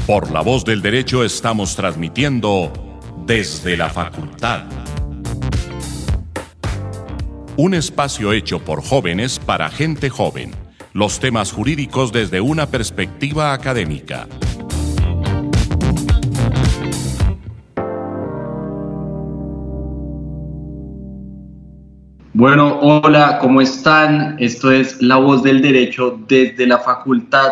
Por La Voz del Derecho estamos transmitiendo desde la facultad. Un espacio hecho por jóvenes para gente joven. Los temas jurídicos desde una perspectiva académica. Bueno, hola, ¿cómo están? Esto es La Voz del Derecho desde la facultad.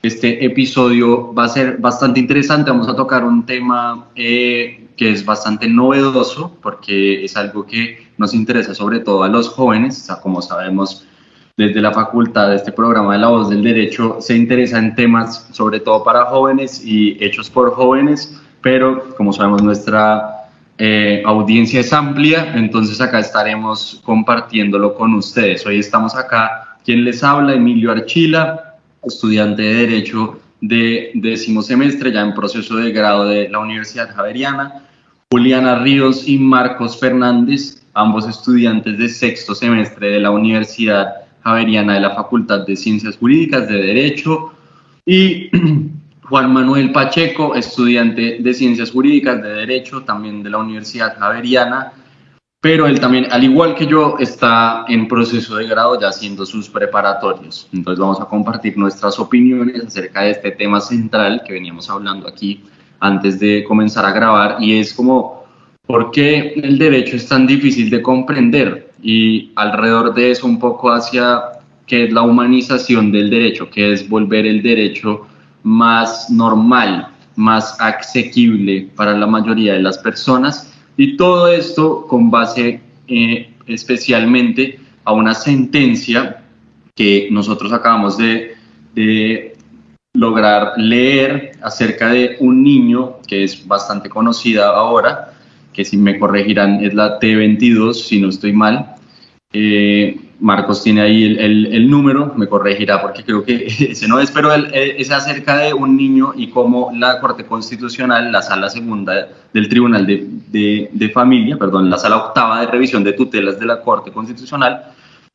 Este episodio va a ser bastante interesante. Vamos a tocar un tema que es bastante novedoso porque es algo que nos interesa sobre todo a los jóvenes. O sea, como sabemos, desde la facultad, este programa de La Voz del Derecho se interesa en temas sobre todo para jóvenes y hechos por jóvenes, pero como sabemos nuestra audiencia es amplia, entonces acá estaremos compartiéndolo con ustedes. Hoy estamos acá, quien les habla, Emilio Archila, estudiante de Derecho de 10º semestre, ya en proceso de grado de la Universidad Javeriana, Juliana Ríos y Marcos Fernández, ambos estudiantes de 6º semestre de la Universidad Javeriana de la Facultad de Ciencias Jurídicas de Derecho, y Juan Manuel Pacheco, estudiante de Ciencias Jurídicas de Derecho, también de la Universidad Javeriana, pero él también, al igual que yo, está en proceso de grado ya haciendo sus preparatorios. Entonces vamos a compartir nuestras opiniones acerca de este tema central que veníamos hablando aquí antes de comenzar a grabar, y es como, ¿por qué el derecho es tan difícil de comprender? Y alrededor de eso un poco hacia qué es la humanización del derecho, qué es volver el derecho más normal, más asequible para la mayoría de las personas. Y todo esto con base especialmente a una sentencia que nosotros acabamos de lograr leer acerca de un niño que es bastante conocida ahora, que si me corregirán es la T22, si no estoy mal. Marcos tiene ahí el número, me corregirá porque creo que ese no es, pero es acerca de un niño y cómo la Corte Constitucional, la Sala Segunda del Tribunal de Familia, perdón, la Sala Octava de Revisión de Tutelas de la Corte Constitucional,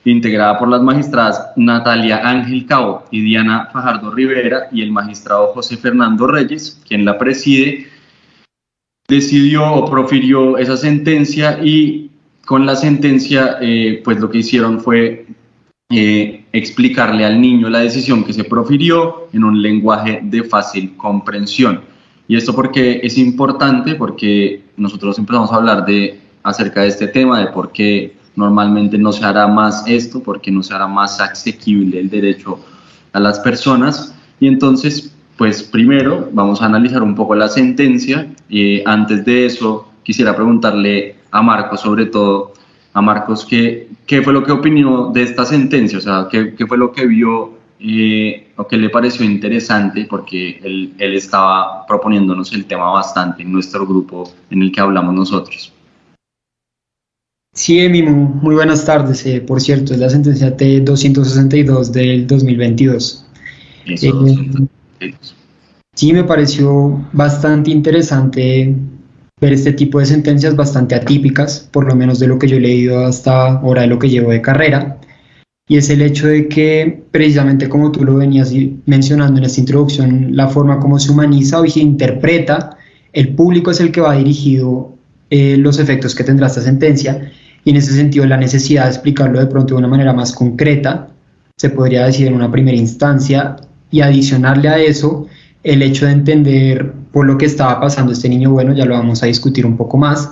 integrada por las magistradas Natalia Ángel Cabo y Diana Fajardo Rivera y el magistrado José Fernando Reyes, quien la preside, decidió o profirió esa sentencia, y con la sentencia, pues lo que hicieron fue explicarle al niño la decisión que se profirió en un lenguaje de fácil comprensión. Y esto porque es importante, porque nosotros empezamos a hablar acerca de este tema, de por qué normalmente no se hará más esto, por qué no se hará más asequible el derecho a las personas. Y entonces, pues primero vamos a analizar un poco la sentencia. Antes de eso, quisiera preguntarle a Marcos, sobre todo a Marcos, ¿qué fue lo que opinó de esta sentencia? O sea, ¿qué fue lo que vio o qué le pareció interesante? Porque él estaba proponiéndonos el tema bastante en nuestro grupo en el que hablamos nosotros. Sí, Emi, muy buenas tardes. Por cierto, es la sentencia T262 del 2022. Eso, 262. Sí, me pareció bastante interesante ver este tipo de sentencias bastante atípicas, por lo menos de lo que yo he leído hasta ahora de lo que llevo de carrera, y es el hecho de que, precisamente como tú lo venías mencionando en esta introducción, la forma como se humaniza o se interpreta, el público es el que va dirigido los efectos que tendrá esta sentencia, y en ese sentido la necesidad de explicarlo de pronto de una manera más concreta, se podría decir en una primera instancia, y adicionarle a eso el hecho de entender por lo que estaba pasando este niño, bueno, ya lo vamos a discutir un poco más,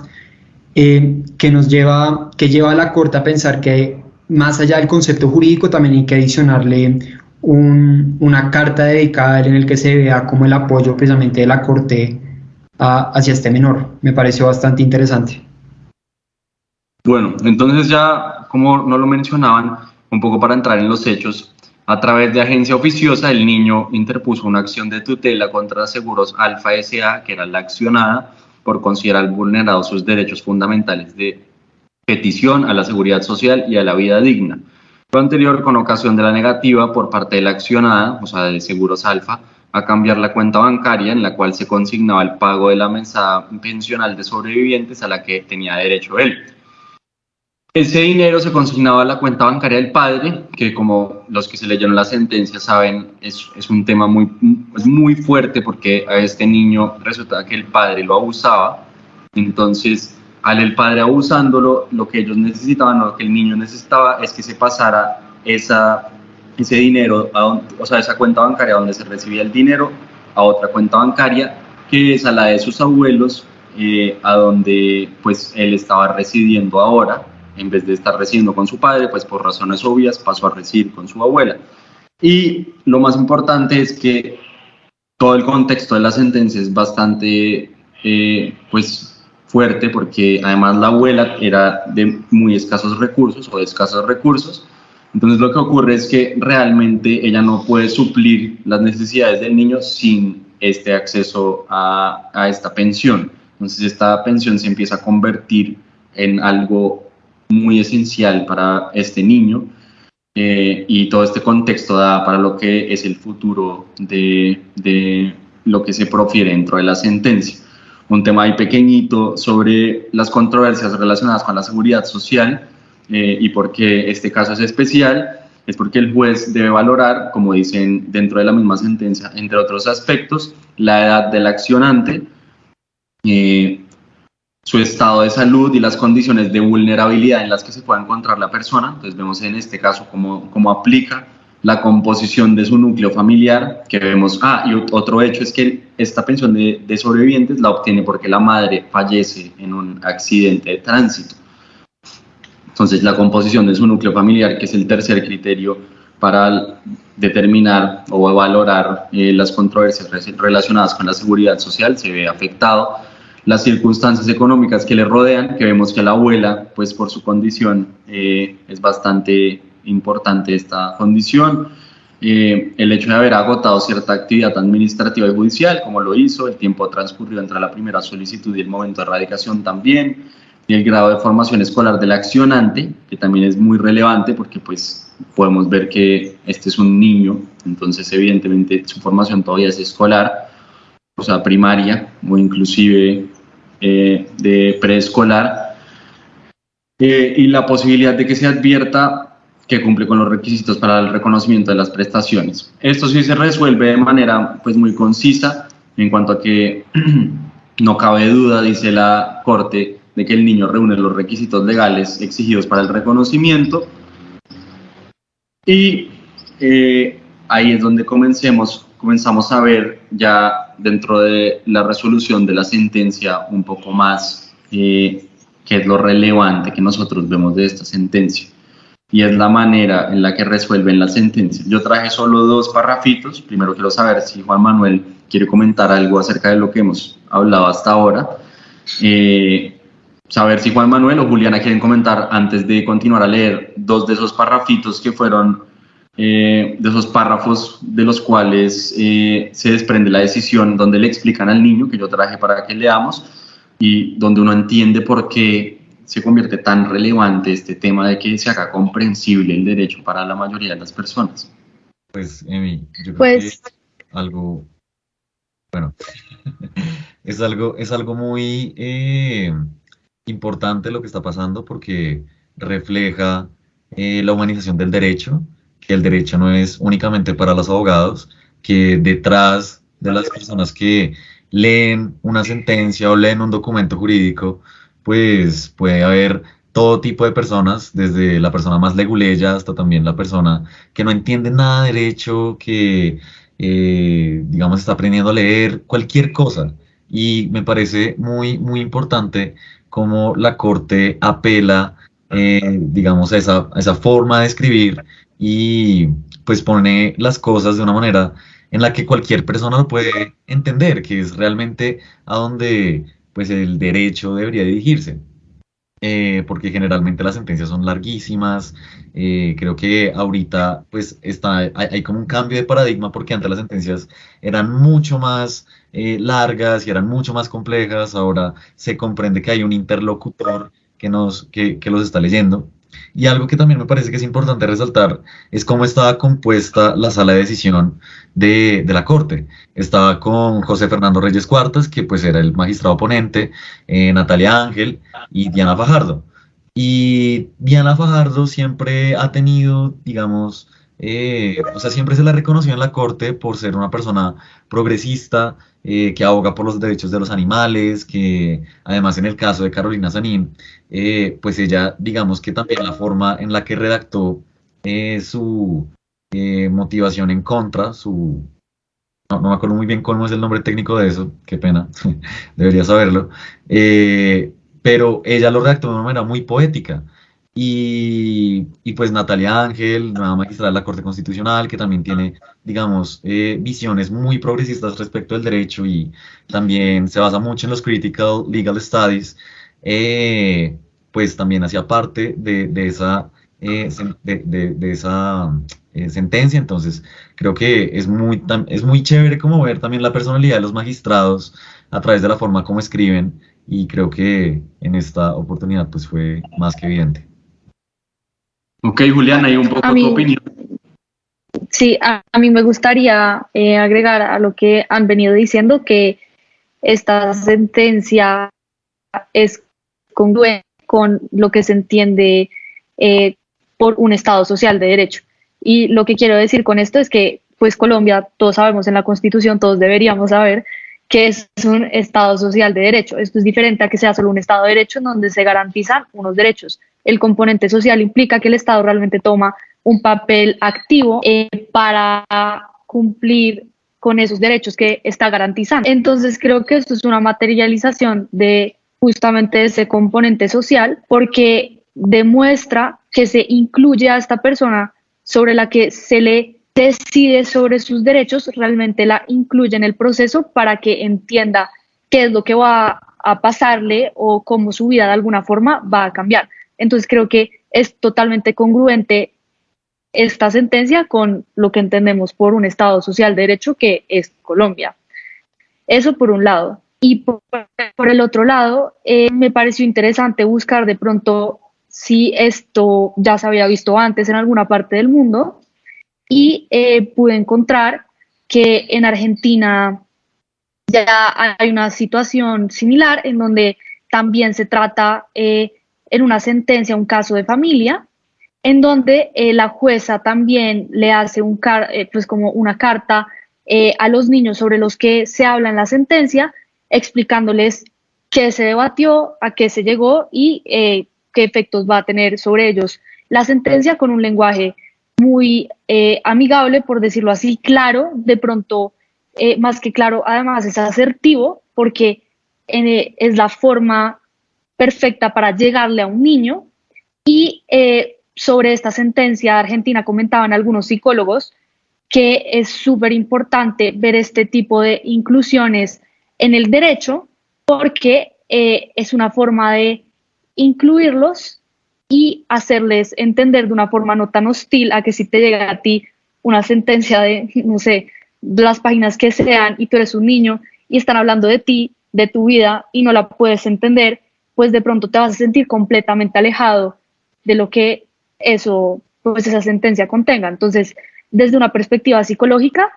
que lleva a la Corte a pensar que más allá del concepto jurídico también hay que adicionarle una carta dedicada a él en el que se vea como el apoyo precisamente de la Corte hacia este menor. Me pareció bastante interesante. Bueno, entonces ya, como no lo mencionaban, un poco para entrar en los hechos, a través de agencia oficiosa, el niño interpuso una acción de tutela contra Seguros Alfa S.A., que era la accionada, por considerar vulnerados sus derechos fundamentales de petición a la seguridad social y a la vida digna. Lo anterior con ocasión de la negativa por parte de la accionada, o sea, de Seguros Alfa, a cambiar la cuenta bancaria en la cual se consignaba el pago de la mesada pensional de sobrevivientes a la que tenía derecho él. Ese dinero se consignaba a la cuenta bancaria del padre, que como los que se leyeron la sentencia saben, es un tema es muy fuerte porque a este niño resulta que el padre lo abusaba. Entonces, al el padre abusándolo, lo que ellos necesitaban o lo que el niño necesitaba es que se pasara ese dinero, o sea, esa cuenta bancaria donde se recibía el dinero, a otra cuenta bancaria, que es a la de sus abuelos, a donde pues él estaba residiendo ahora. En vez de estar residiendo con su padre, pues por razones obvias pasó a residir con su abuela. Y lo más importante es que todo el contexto de la sentencia es bastante pues fuerte, porque además la abuela era de muy escasos recursos o de escasos recursos. Entonces lo que ocurre es que realmente ella no puede suplir las necesidades del niño sin este acceso a esta pensión. Entonces esta pensión se empieza a convertir en algo muy esencial para este niño, y todo este contexto da para lo que es el futuro de lo que se profiere dentro de la sentencia. Un tema ahí pequeñito sobre las controversias relacionadas con la seguridad social, y por qué este caso es especial, es porque el juez debe valorar, como dicen dentro de la misma sentencia, entre otros aspectos, la edad del accionante, su estado de salud y las condiciones de vulnerabilidad en las que se pueda encontrar la persona. Entonces vemos en este caso cómo aplica la composición de su núcleo familiar, que vemos, y otro hecho es que esta pensión de sobrevivientes la obtiene porque la madre fallece en un accidente de tránsito. Entonces la composición de su núcleo familiar, que es el tercer criterio para determinar o valorar las controversias relacionadas con la seguridad social, se ve afectado. Las circunstancias económicas que le rodean, que vemos que la abuela, pues por su condición, es bastante importante esta condición. El hecho de haber agotado cierta actividad administrativa y judicial, como lo hizo, el tiempo transcurrido entre la primera solicitud y el momento de erradicación también, y el grado de formación escolar del accionante, que también es muy relevante porque pues podemos ver que este es un niño, entonces evidentemente su formación todavía es escolar, o sea, primaria o inclusive de preescolar, y la posibilidad de que se advierta que cumple con los requisitos para el reconocimiento de las prestaciones. Esto sí se resuelve de manera pues muy concisa, en cuanto a que no cabe duda, dice la Corte, de que el niño reúne los requisitos legales exigidos para el reconocimiento, y ahí es donde comenzamos a ver ya dentro de la resolución de la sentencia un poco más qué es lo relevante que nosotros vemos de esta sentencia, y es la manera en la que resuelven la sentencia. Yo traje solo 2 parrafitos. Primero quiero saber si Juan Manuel quiere comentar algo acerca de lo que hemos hablado hasta ahora, saber si Juan Manuel o Juliana quieren comentar antes de continuar a leer 2 de esos parrafitos que fueron de esos párrafos de los cuales se desprende la decisión, donde le explican al niño, que yo traje para que leamos, y donde uno entiende por qué se convierte tan relevante este tema de que se haga comprensible el derecho para la mayoría de las personas. Pues, Emi, yo creo Pues, que algo, bueno, es algo muy importante lo que está pasando, porque refleja la humanización del derecho, que el derecho no es únicamente para los abogados, que detrás de las personas que leen una sentencia o leen un documento jurídico, pues puede haber todo tipo de personas, desde la persona más leguleya hasta también la persona que no entiende nada de derecho, que digamos está aprendiendo a leer cualquier cosa. Y me parece muy, muy importante cómo la Corte apela, digamos, a esa forma de escribir, y pues pone las cosas de una manera en la que cualquier persona lo puede entender, que es realmente a donde pues el derecho debería dirigirse. Porque generalmente las sentencias son larguísimas. Creo que ahorita pues hay como un cambio de paradigma, porque antes las sentencias eran mucho más largas y eran mucho más complejas. Ahora se comprende que hay un interlocutor que los está leyendo. Y algo que también me parece que es importante resaltar es cómo estaba compuesta la sala de decisión de la Corte. Estaba con José Fernando Reyes Cuartas, que pues era el magistrado ponente, Natalia Ángel y Diana Fajardo. Y Diana Fajardo siempre ha tenido, digamos, o sea, siempre se la reconoció en la corte por ser una persona progresista, que aboga por los derechos de los animales, que además en el caso de Carolina Sanín, pues ella, digamos que también la forma en la que redactó su motivación en contra, no me acuerdo muy bien cómo es el nombre técnico de eso, qué pena, debería saberlo, pero ella lo redactó de una manera muy poética. Y pues Natalia Ángel, nueva magistrada de la Corte Constitucional, que también tiene, digamos, visiones muy progresistas respecto al derecho y también se basa mucho en los Critical Legal Studies, pues también hacía parte de esa, de esa sentencia. Entonces creo que es muy chévere como ver también la personalidad de los magistrados a través de la forma como escriben, y creo que en esta oportunidad pues fue más que evidente. Ok, Juliana, y un A poco tu mí, opinión. sí, a mí me gustaría agregar a lo que han venido diciendo que esta sentencia es congruente con lo que se entiende por un Estado social de derecho. Y lo que quiero decir con esto es que, pues Colombia, todos sabemos en la Constitución, todos deberíamos saber que es un Estado social de derecho. Esto es diferente a que sea solo un Estado de derecho en donde se garantizan unos derechos. El componente social implica que el Estado realmente toma un papel activo para cumplir con esos derechos que está garantizando. Entonces creo que esto es una materialización de justamente ese componente social, porque demuestra que se incluye a esta persona sobre la que se le decide sobre sus derechos, realmente la incluye en el proceso para que entienda qué es lo que va a pasarle o cómo su vida de alguna forma va a cambiar. Entonces creo que es totalmente congruente esta sentencia con lo que entendemos por un Estado social de derecho que es Colombia. Eso por un lado. Y por el otro lado, me pareció interesante buscar de pronto si esto ya se había visto antes en alguna parte del mundo, y pude encontrar que en Argentina ya hay una situación similar en donde también se trata en una sentencia un caso de familia, en donde la jueza también le hace pues como una carta a los niños sobre los que se habla en la sentencia, explicándoles qué se debatió, a qué se llegó y qué efectos va a tener sobre ellos la sentencia, con un lenguaje muy amigable, por decirlo así, claro, de pronto, más que claro, además es asertivo, porque es la forma perfecta para llegarle a un niño. Y sobre esta sentencia argentina comentaban algunos psicólogos que es súper importante ver este tipo de inclusiones en el derecho, porque es una forma de incluirlos y hacerles entender de una forma no tan hostil a que si te llega a ti una sentencia de, no sé, las páginas que sean y tú eres un niño y están hablando de ti, de tu vida y no la puedes entender, pues de pronto te vas a sentir completamente alejado de lo que pues esa sentencia contenga. Entonces, desde una perspectiva psicológica,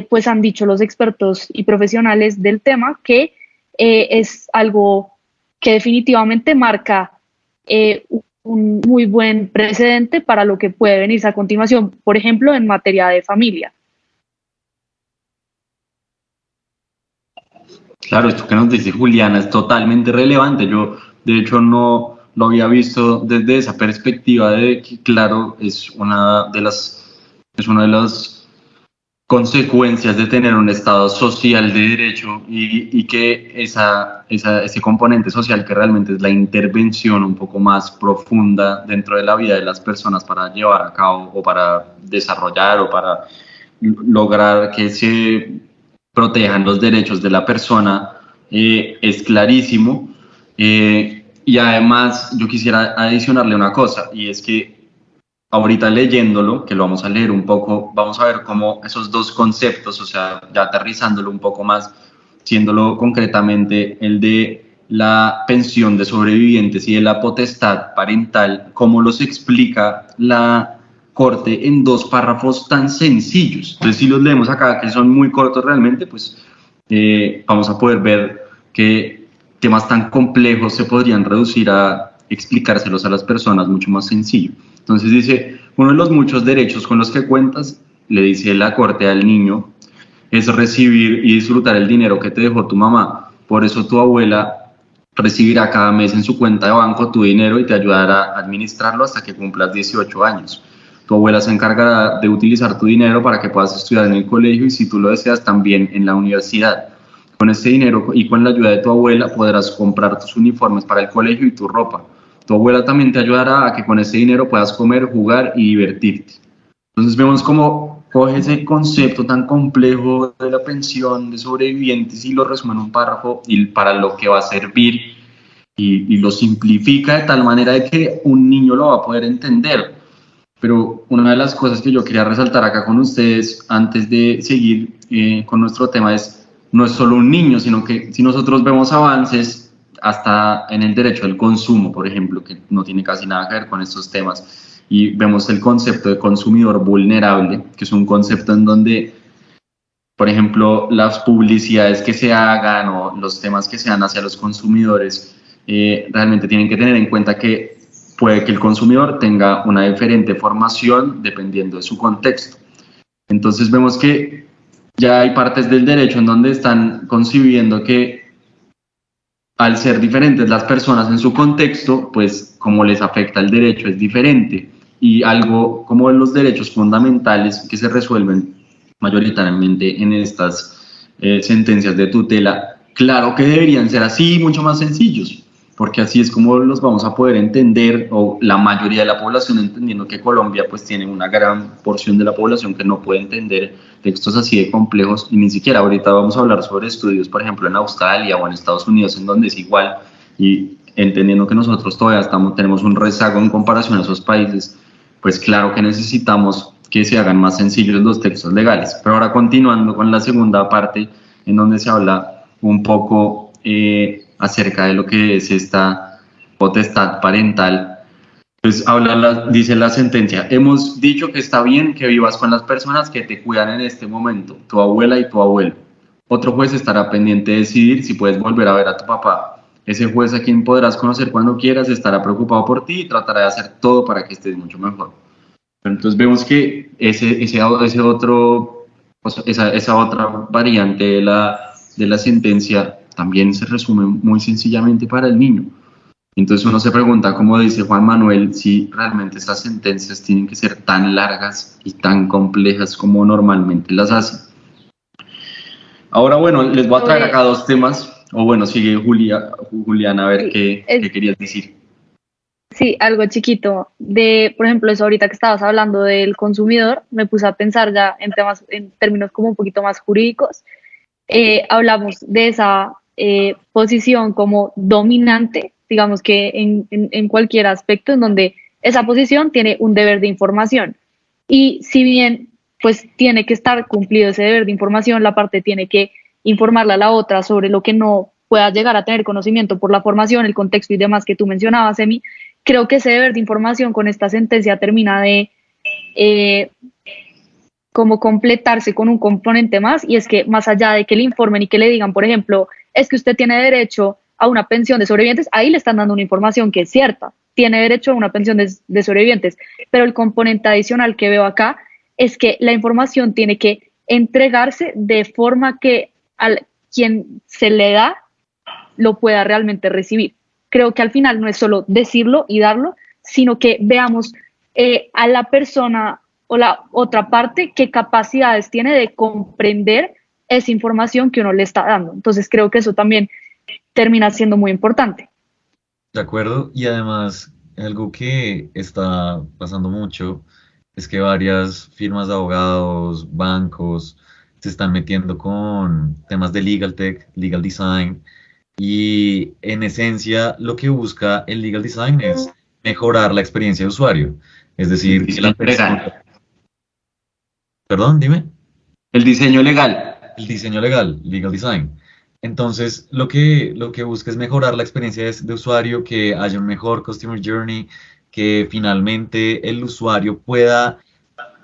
pues han dicho los expertos y profesionales del tema que es algo que definitivamente marca un muy buen precedente para lo que puede venirse a continuación, por ejemplo, en materia de familia. Claro, esto que nos dice Juliana es totalmente relevante. Yo, de hecho, no lo había visto desde esa perspectiva de que, claro, es una de las consecuencias de tener un Estado social de derecho y que ese componente social que realmente es la intervención un poco más profunda dentro de la vida de las personas para llevar a cabo o para desarrollar o para lograr que se protejan los derechos de la persona, es clarísimo. Y además yo quisiera adicionarle una cosa, y es que ahorita leyéndolo, que lo vamos a leer un poco, vamos a ver cómo esos dos conceptos, o sea, ya aterrizándolo un poco más, siéndolo concretamente el de la pensión de sobrevivientes y de la potestad parental, cómo los explica la Corte en dos párrafos tan sencillos. Entonces, si los leemos acá, que son muy cortos realmente, pues vamos a poder ver qué temas tan complejos se podrían reducir a explicárselos a las personas mucho más sencillo. Entonces dice, uno de los muchos derechos con los que cuentas, le dice la corte al niño, es recibir y disfrutar el dinero que te dejó tu mamá. Por eso tu abuela recibirá cada mes en su cuenta de banco tu dinero y te ayudará a administrarlo hasta que cumplas 18 años. Tu abuela se encargará de utilizar tu dinero para que puedas estudiar en el colegio y, si tú lo deseas, también en la universidad. Con este dinero y con la ayuda de tu abuela podrás comprar tus uniformes para el colegio y tu ropa. Tu abuela también te ayudará a que con ese dinero puedas comer, jugar y divertirte. Entonces vemos cómo coge ese concepto tan complejo de la pensión de sobrevivientes y lo resume en un párrafo y para lo que va a servir y lo simplifica de tal manera de que un niño lo va a poder entender. Pero una de las cosas que yo quería resaltar acá con ustedes antes de seguir con nuestro tema es, no es solo un niño, sino que si nosotros vemos avances hasta en el derecho al consumo, por ejemplo, que no tiene casi nada que ver con estos temas, y vemos el concepto de consumidor vulnerable, que es un concepto en donde, por ejemplo, las publicidades que se hagan o los temas que sean hacia los consumidores realmente tienen que tener en cuenta que puede que el consumidor tenga una diferente formación dependiendo de su contexto. Entonces vemos que ya hay partes del derecho en donde están concibiendo que al ser diferentes las personas en su contexto, pues como les afecta el derecho es diferente. Y algo como los derechos fundamentales que se resuelven mayoritariamente en estas sentencias de tutela, claro que deberían ser así, mucho más sencillos, porque así es como los vamos a poder entender, o la mayoría de la población, entendiendo que Colombia pues tiene una gran porción de la población que no puede entender textos así de complejos, y ni siquiera ahorita vamos a hablar sobre estudios, por ejemplo, en Australia o en Estados Unidos, en donde es igual, y entendiendo que nosotros todavía tenemos un rezago en comparación a esos países, pues claro que necesitamos que se hagan más sencillos los textos legales. Pero ahora continuando con la segunda parte, en donde se habla un poco acerca de lo que es esta potestad parental, pues dice la sentencia, hemos dicho que está bien que vivas con las personas que te cuidan en este momento, tu abuela y tu abuelo. Otro juez estará pendiente de decidir si puedes volver a ver a tu papá. Ese juez, a quien podrás conocer cuando quieras, estará preocupado por ti y tratará de hacer todo para que estés mucho mejor. Entonces vemos que esa otra variante de la sentencia también se resume muy sencillamente para el niño. Entonces uno se pregunta, como dice Juan Manuel, si realmente estas sentencias tienen que ser tan largas y tan complejas como normalmente las hacen. Ahora, bueno, les voy a traer acá dos temas. O bueno, sigue Juliana, a ver qué querías decir. Sí, algo chiquito. Por ejemplo, eso ahorita que estabas hablando del consumidor, me puse a pensar ya en términos como un poquito más jurídicos. Hablamos de esa posición como dominante, digamos que en cualquier aspecto, en donde esa posición tiene un deber de información. Y si bien pues tiene que estar cumplido ese deber de información, la parte tiene que informarle a la otra sobre lo que no pueda llegar a tener conocimiento por la formación, el contexto y demás que tú mencionabas, Emi. Creo que ese deber de información con esta sentencia termina de como completarse con un componente más, y es que más allá de que le informen y que le digan, por ejemplo, es que usted tiene derecho a una pensión de sobrevivientes, ahí le están dando una información que es cierta, tiene derecho a una pensión de sobrevivientes, pero el componente adicional que veo acá es que la información tiene que entregarse de forma que al quien se le da lo pueda realmente recibir. Creo que al final no es solo decirlo y darlo, sino que veamos a la persona o la otra parte qué capacidades tiene de comprender esa información que uno le está dando. Entonces creo que eso también termina siendo muy importante. De acuerdo, y además algo que está pasando mucho es que varias firmas de abogados, bancos, se están metiendo con temas de legal tech, legal design, y en esencia lo que busca el legal design es mejorar la experiencia de usuario. Es decir, que la persona... Perdón, dime. El diseño legal. El diseño legal, legal design. Entonces, lo que busca es mejorar la experiencia de usuario, que haya un mejor customer journey, que finalmente el usuario pueda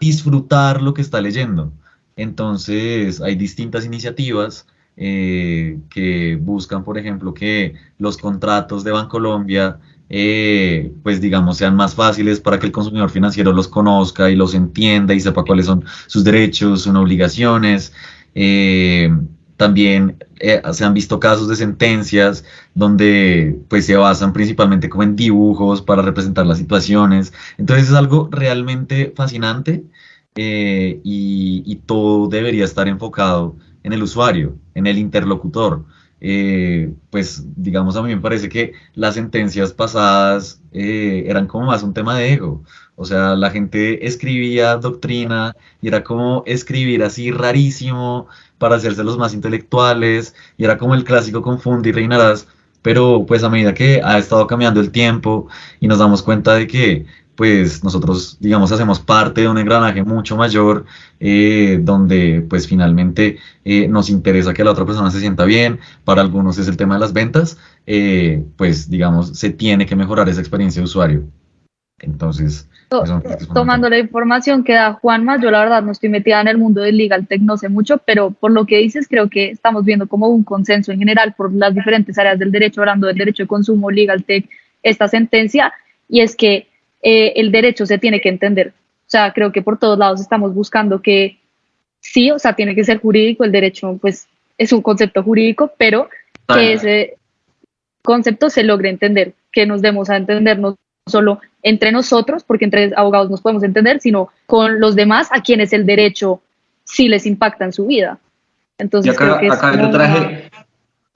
disfrutar lo que está leyendo. Entonces, hay distintas iniciativas que buscan, por ejemplo, que los contratos de Bancolombia pues digamos, sean más fáciles para que el consumidor financiero los conozca y los entienda y sepa cuáles son sus derechos, sus obligaciones. Eh, También se han visto casos de sentencias donde pues se basan principalmente como en dibujos para representar las situaciones. Entonces es algo realmente fascinante, y todo debería estar enfocado en el usuario, en el interlocutor. Pues digamos, a mí me parece que las sentencias pasadas eran como más un tema de ego. O sea, la gente escribía doctrina y era como escribir así rarísimo para hacerse los más intelectuales, y era como el clásico confunde y reinarás. Pero pues a medida que ha estado cambiando el tiempo y nos damos cuenta de que pues nosotros, digamos, hacemos parte de un engranaje mucho mayor, donde pues finalmente nos interesa que la otra persona se sienta bien. Para algunos es el tema de las ventas, pues digamos, se tiene que mejorar esa experiencia de usuario. Entonces, eso me parece que es Tomando fundamental. la información que da Juanma, yo la verdad no estoy metida en el mundo del legal tech, no sé mucho, pero por lo que dices, creo que estamos viendo como un consenso en general por las diferentes áreas del derecho, hablando del derecho de consumo, legal tech, esta sentencia, y es que el derecho se tiene que entender. O sea, creo que por todos lados estamos buscando que sí, o sea, tiene que ser jurídico, el derecho pues es un concepto jurídico, pero que ese concepto se logre entender, que nos demos a entendernos no solo entre nosotros, porque entre abogados nos podemos entender, sino con los demás a quienes el derecho sí les impacta en su vida. Y Entonces creo que es acá como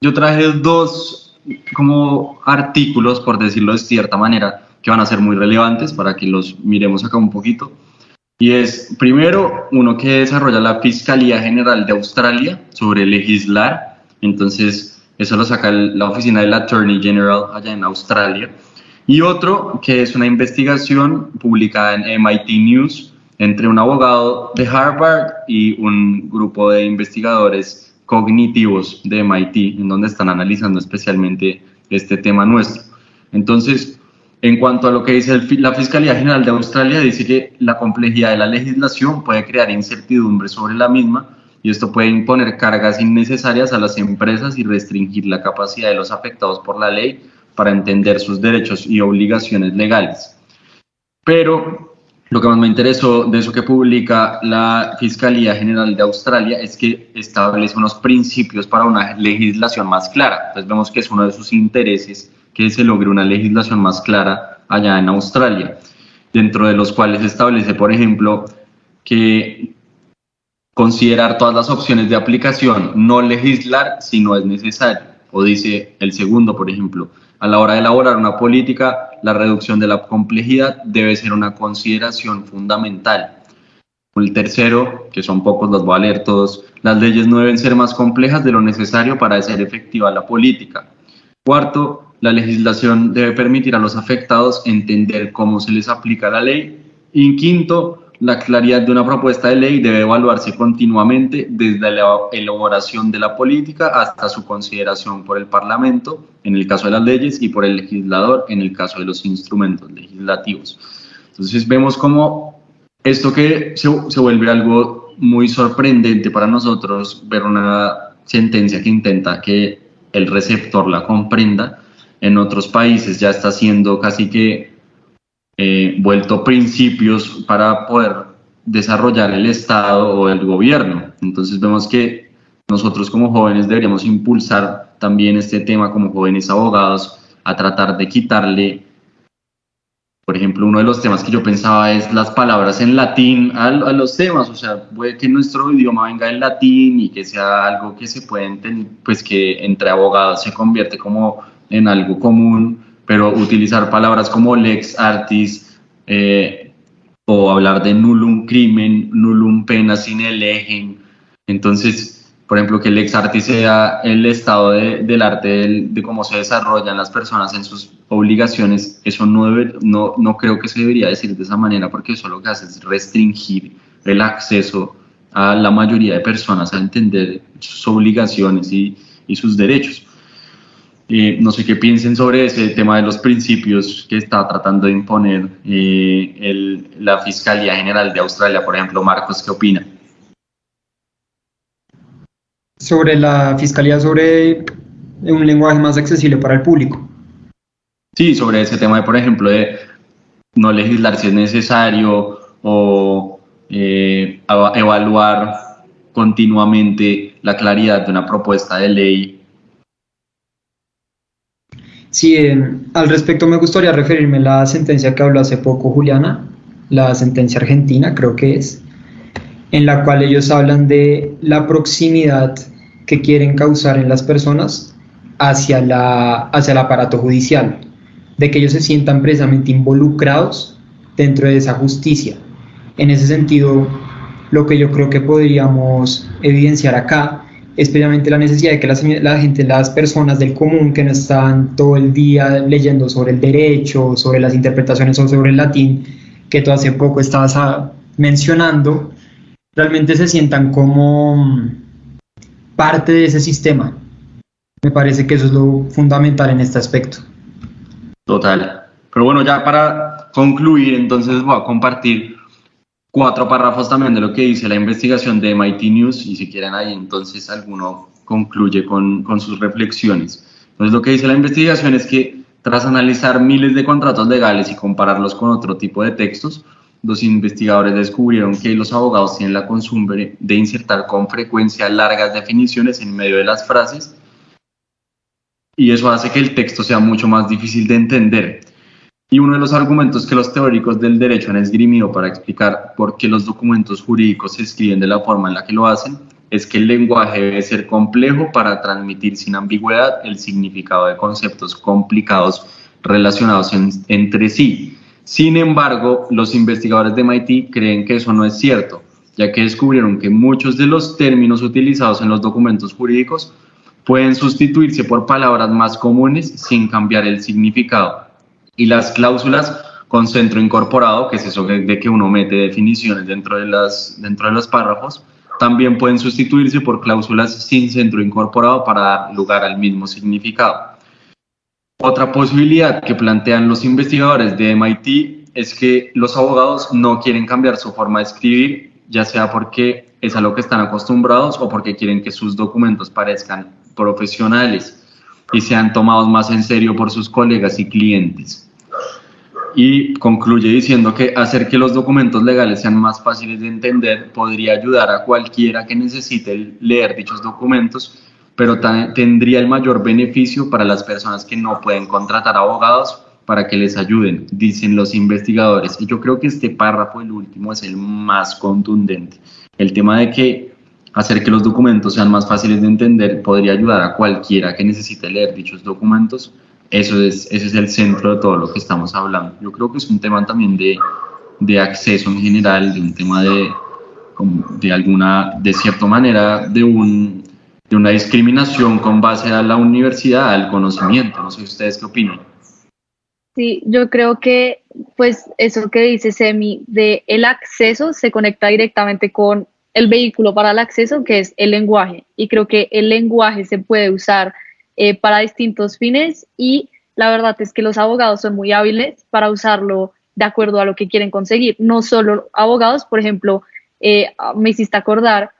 yo traje dos como artículos, por decirlo de cierta manera, que van a ser muy relevantes para que los miremos acá un poquito. Y es, primero, uno que desarrolla la Fiscalía General de Australia sobre legislar. Entonces, eso lo saca la oficina del Attorney General allá en Australia. Y otro que es una investigación publicada en MIT News entre un abogado de Harvard y un grupo de investigadores cognitivos de MIT, en donde están analizando especialmente este tema nuestro. Entonces, en cuanto a lo que dice la Fiscalía General de Australia, dice que la complejidad de la legislación puede crear incertidumbre sobre la misma, y esto puede imponer cargas innecesarias a las empresas y restringir la capacidad de los afectados por la ley para entender sus derechos y obligaciones legales. Pero lo que más me interesó de eso que publica la Fiscalía General de Australia es que establece unos principios para una legislación más clara. Entonces vemos que es uno de sus intereses que se logre una legislación más clara allá en Australia, dentro de los cuales establece, por ejemplo, que considerar todas las opciones de aplicación, no legislar si no es necesario. O dice el segundo, por ejemplo, a la hora de elaborar una política, la reducción de la complejidad debe ser una consideración fundamental. El tercero, que son pocos, los voy a leer todos, las leyes no deben ser más complejas de lo necesario para hacer efectiva la política. Cuarto, la legislación debe permitir a los afectados entender cómo se les aplica la ley. Y quinto, la claridad de una propuesta de ley debe evaluarse continuamente desde la elaboración de la política hasta su consideración por el Parlamento, en el caso de las leyes, y por el legislador, en el caso de los instrumentos legislativos. Entonces vemos cómo esto que se vuelve algo muy sorprendente para nosotros, ver una sentencia que intenta que el receptor la comprenda, en otros países ya está siendo casi que vuelto principios para poder desarrollar el Estado o el gobierno. Entonces vemos que nosotros como jóvenes deberíamos impulsar también este tema como jóvenes abogados a tratar de quitarle, por ejemplo, uno de los temas que yo pensaba es las palabras en latín a los temas. O sea, puede que nuestro idioma venga en latín y que sea algo que se puede entender, pues que entre abogados se convierte como en algo común, pero utilizar palabras como lex artis, o hablar de nullum crimen, nullum pena sine legem. Entonces, por ejemplo, que el lex artis sea el estado del arte, de cómo se desarrollan las personas en sus obligaciones, eso no creo que se debería decir de esa manera, porque eso lo que hace es restringir el acceso a la mayoría de personas a entender sus obligaciones y sus derechos. No sé qué piensen sobre ese tema de los principios que está tratando de imponer la Fiscalía General de Australia, por ejemplo. Marcos, ¿qué opina? Sobre la fiscalía, sobre un lenguaje más accesible para el público. Sí, sobre ese tema de, por ejemplo, de no legislar si es necesario o evaluar continuamente la claridad de una propuesta de ley. Sí, al respecto me gustaría referirme a la sentencia que habló hace poco Juliana, la sentencia argentina creo que es, en la cual ellos hablan de la proximidad que quieren causar en las personas hacia el aparato judicial, de que ellos se sientan precisamente involucrados dentro de esa justicia. En ese sentido, lo que yo creo que podríamos evidenciar acá es precisamente la necesidad de que la gente, las personas del común que no están todo el día leyendo sobre el derecho, sobre las interpretaciones o sobre el latín, que tú hace poco estabas mencionando, realmente se sientan como parte de ese sistema. Me parece que eso es lo fundamental en este aspecto. Total. Pero bueno, ya para concluir, entonces voy a compartir 4 párrafos también de lo que dice la investigación de MIT News, y si quieren ahí entonces alguno concluye con sus reflexiones. Entonces lo que dice la investigación es que tras analizar miles de contratos legales y compararlos con otro tipo de textos, los investigadores descubrieron que los abogados tienen la costumbre de insertar con frecuencia largas definiciones en medio de las frases, y eso hace que el texto sea mucho más difícil de entender. Y uno de los argumentos que los teóricos del derecho han esgrimido para explicar por qué los documentos jurídicos se escriben de la forma en la que lo hacen es que el lenguaje debe ser complejo para transmitir sin ambigüedad el significado de conceptos complicados relacionados entre sí. Sin embargo, los investigadores de MIT creen que eso no es cierto, ya que descubrieron que muchos de los términos utilizados en los documentos jurídicos pueden sustituirse por palabras más comunes sin cambiar el significado. Y las cláusulas con centro incorporado, que es eso de que uno mete definiciones dentro de los párrafos, también pueden sustituirse por cláusulas sin centro incorporado para dar lugar al mismo significado. Otra posibilidad que plantean los investigadores de MIT es que los abogados no quieren cambiar su forma de escribir, ya sea porque es a lo que están acostumbrados o porque quieren que sus documentos parezcan profesionales y sean tomados más en serio por sus colegas y clientes. Y concluye diciendo que hacer que los documentos legales sean más fáciles de entender podría ayudar a cualquiera que necesite leer dichos documentos, pero tendría el mayor beneficio para las personas que no pueden contratar abogados para que les ayuden, dicen los investigadores. Y yo creo que este párrafo, el último, es el más contundente. El tema de que hacer que los documentos sean más fáciles de entender podría ayudar a cualquiera que necesite leer dichos documentos. Ese es el centro de todo lo que estamos hablando. Yo creo que es un tema también de acceso en general, de un tema de cierta manera, de una discriminación con base a la universidad, al conocimiento. No sé ustedes qué opinan. Sí, yo creo que pues eso que dice Semi de el acceso se conecta directamente con el vehículo para el acceso, que es el lenguaje, y creo que el lenguaje se puede usar para distintos fines, y la verdad es que los abogados son muy hábiles para usarlo de acuerdo a lo que quieren conseguir. No solo abogados, por ejemplo, me hiciste acordar,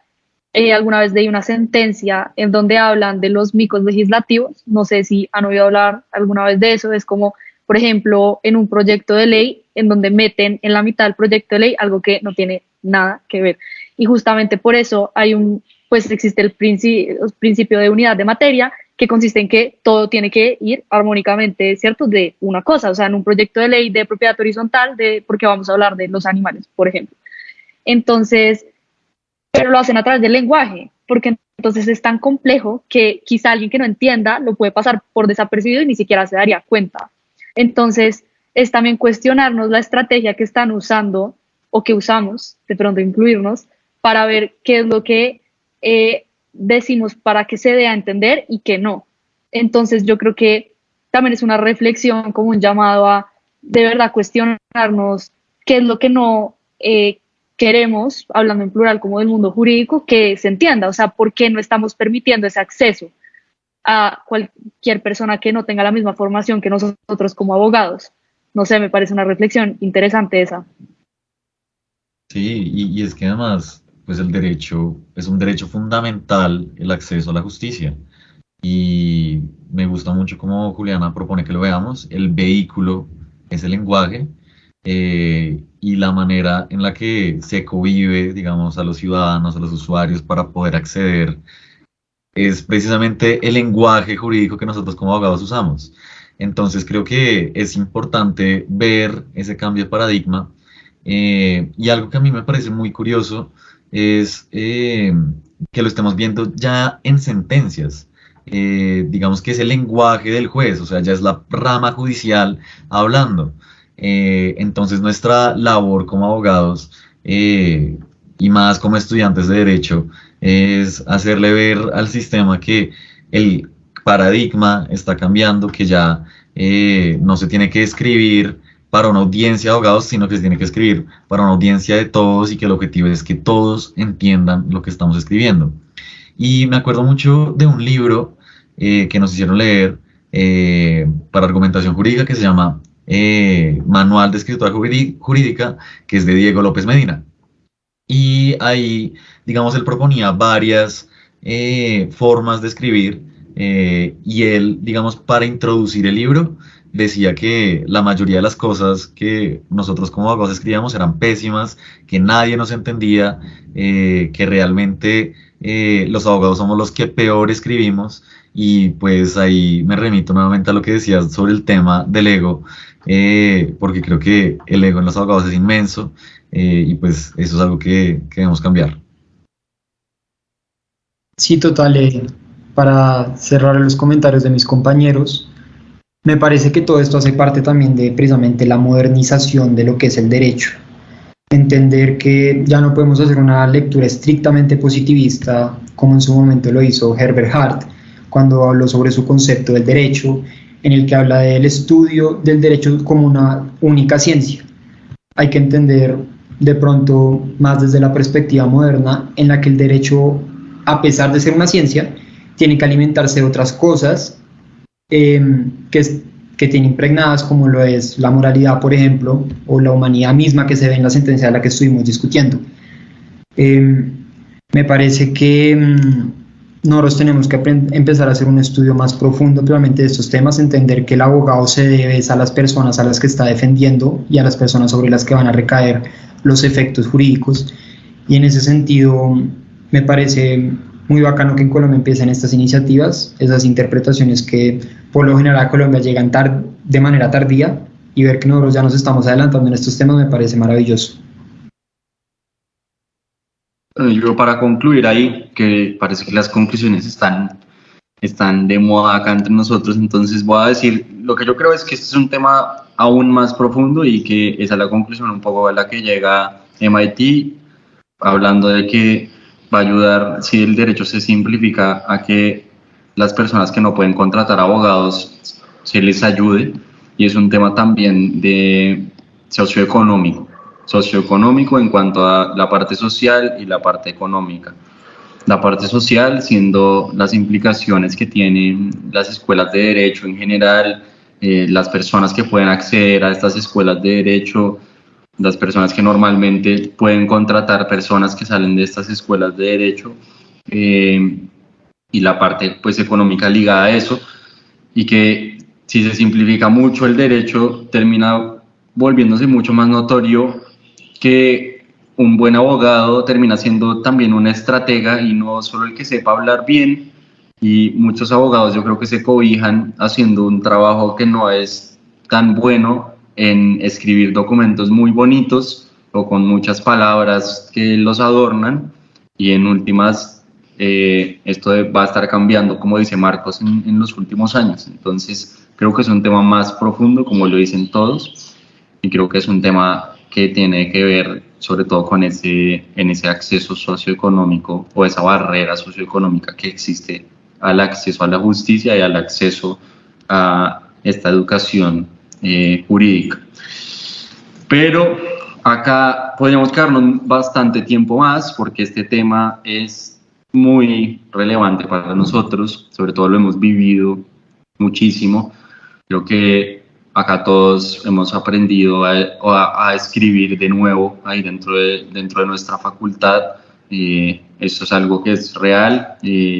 alguna vez leí una sentencia en donde hablan de los micos legislativos, no sé si han oído hablar alguna vez de eso. Es como, por ejemplo, en un proyecto de ley en donde meten en la mitad del proyecto de ley algo que no tiene nada que ver, y justamente por eso pues existe el principio de unidad de materia, que consiste en que todo tiene que ir armónicamente, ¿cierto?, de una cosa. O sea, en un proyecto de ley de propiedad horizontal, porque vamos a hablar de los animales, por ejemplo. Entonces, pero lo hacen a través del lenguaje, porque entonces es tan complejo que quizá alguien que no entienda lo puede pasar por desapercibido y ni siquiera se daría cuenta. Entonces, es también cuestionarnos la estrategia que están usando o que usamos, de pronto incluirnos, para ver qué es lo que decimos para que se dé a entender y que no. Entonces yo creo que también es una reflexión, como un llamado a de verdad cuestionarnos qué es lo que no queremos, hablando en plural como del mundo jurídico, que se entienda. O sea, ¿por qué no estamos permitiendo ese acceso a cualquier persona que no tenga la misma formación que nosotros como abogados? No sé, me parece una reflexión interesante esa. Sí, y es que además, pues el derecho es un derecho fundamental, el acceso a la justicia. y me gusta mucho cómo Juliana propone que lo veamos. El vehículo es el lenguaje, y la manera en la que se convive, digamos, a los ciudadanos, a los usuarios para poder acceder es precisamente el lenguaje jurídico que nosotros como abogados usamos. Entonces creo que es importante ver ese cambio de paradigma, y algo que a mí me parece muy curioso es que lo estemos viendo ya en sentencias. Digamos que es el lenguaje del juez, o sea, ya es la rama judicial hablando. Entonces nuestra labor como abogados, y más como estudiantes de derecho, es hacerle ver al sistema que el paradigma está cambiando, que ya no se tiene que escribir para una audiencia de abogados, sino que se tiene que escribir para una audiencia de todos y que el objetivo es que todos entiendan lo que estamos escribiendo. Y me acuerdo mucho de un libro que nos hicieron leer para argumentación jurídica que se llama Manual de Escritura Jurídica, que es de Diego López Medina. Y ahí, digamos, él proponía varias formas de escribir, y él, digamos, para introducir el libro, decía que la mayoría de las cosas que nosotros como abogados escribíamos eran pésimas, que nadie nos entendía, que realmente los abogados somos los que peor escribimos. Y pues ahí me remito nuevamente a lo que decías sobre el tema del ego, porque creo que el ego en los abogados es inmenso, y pues eso es algo que debemos cambiar. Sí, total. Para cerrar los comentarios de mis compañeros, me parece que todo esto hace parte también de precisamente la modernización de lo que es el derecho. Entender que ya no podemos hacer una lectura estrictamente positivista como en su momento lo hizo Herbert Hart cuando habló sobre su concepto del derecho, en el que habla del estudio del derecho como una única ciencia. Hay que entender de pronto más desde la perspectiva moderna en la que el derecho, a pesar de ser una ciencia, tiene que alimentarse de otras cosas que tiene impregnadas, como lo es la moralidad, por ejemplo, o la humanidad misma que se ve en la sentencia de la que estuvimos discutiendo. Me parece que nosotros tenemos que empezar a hacer un estudio más profundo probablemente de estos temas, entender que el abogado se debe a las personas a las que está defendiendo y a las personas sobre las que van a recaer los efectos jurídicos, y en ese sentido me parece muy bacano que en Colombia empiecen estas iniciativas, esas interpretaciones que por lo general a Colombia llegan de manera tardía, y ver que nosotros ya nos estamos adelantando en estos temas me parece maravilloso. Yo para concluir ahí, que parece que las conclusiones están de moda acá entre nosotros, entonces voy a decir, lo que yo creo es que este es un tema aún más profundo y que esa es la conclusión un poco a la que llega MIT, hablando de que va a ayudar, si el derecho se simplifica, a que las personas que no pueden contratar abogados se les ayude, y es un tema también de socioeconómico en cuanto a la parte social y la parte económica. La parte social siendo las implicaciones que tienen las escuelas de derecho en general, las personas que pueden acceder a estas escuelas de derecho, las personas que normalmente pueden contratar personas que salen de estas escuelas de derecho, y la parte pues económica ligada a eso, y que si se simplifica mucho el derecho termina volviéndose mucho más notorio que un buen abogado termina siendo también un estratega y no solo el que sepa hablar bien, y muchos abogados yo creo que se cobijan haciendo un trabajo que no es tan bueno en escribir documentos muy bonitos o con muchas palabras que los adornan, y en últimas esto va a estar cambiando, como dice Marcos, en los últimos años. Entonces creo que es un tema más profundo, como lo dicen todos, y creo que es un tema que tiene que ver sobre todo con ese acceso socioeconómico o esa barrera socioeconómica que existe al acceso a la justicia y al acceso a esta educación jurídica. Pero acá podríamos quedarnos bastante tiempo más porque este tema es muy relevante para nosotros, sobre todo lo hemos vivido muchísimo. Creo que acá todos hemos aprendido a escribir de nuevo ahí dentro de nuestra facultad. Eso es algo que es real,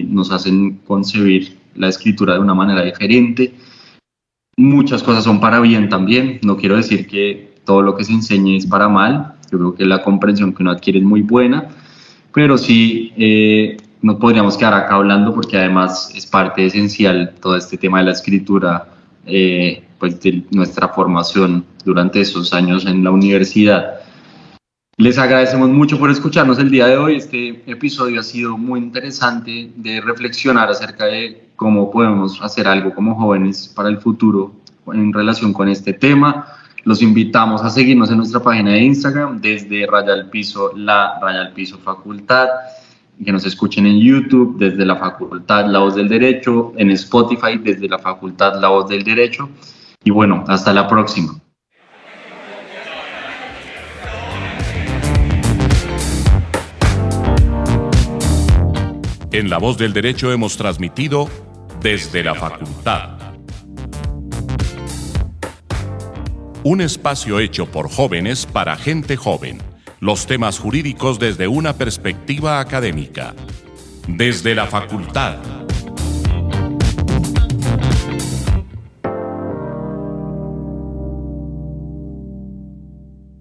nos hacen concebir la escritura de una manera diferente. Muchas cosas son para bien también, no quiero decir que todo lo que se enseñe es para mal, yo creo que la comprensión que uno adquiere es muy buena, pero sí no podríamos quedar acá hablando porque además es parte esencial todo este tema de la escritura, pues de nuestra formación durante esos años en la universidad. Les agradecemos mucho por escucharnos el día de hoy. Este episodio ha sido muy interesante de reflexionar acerca de cómo podemos hacer algo como jóvenes para el futuro en relación con este tema. Los invitamos a seguirnos en nuestra página de Instagram desde _la_facultad, que nos escuchen en YouTube desde la Facultad La Voz del Derecho, en Spotify desde la Facultad La Voz del Derecho. Y bueno, hasta la próxima. En La Voz del Derecho hemos transmitido Desde la Facultad. Un espacio hecho por jóvenes para gente joven. Los temas jurídicos desde una perspectiva académica. Desde la Facultad.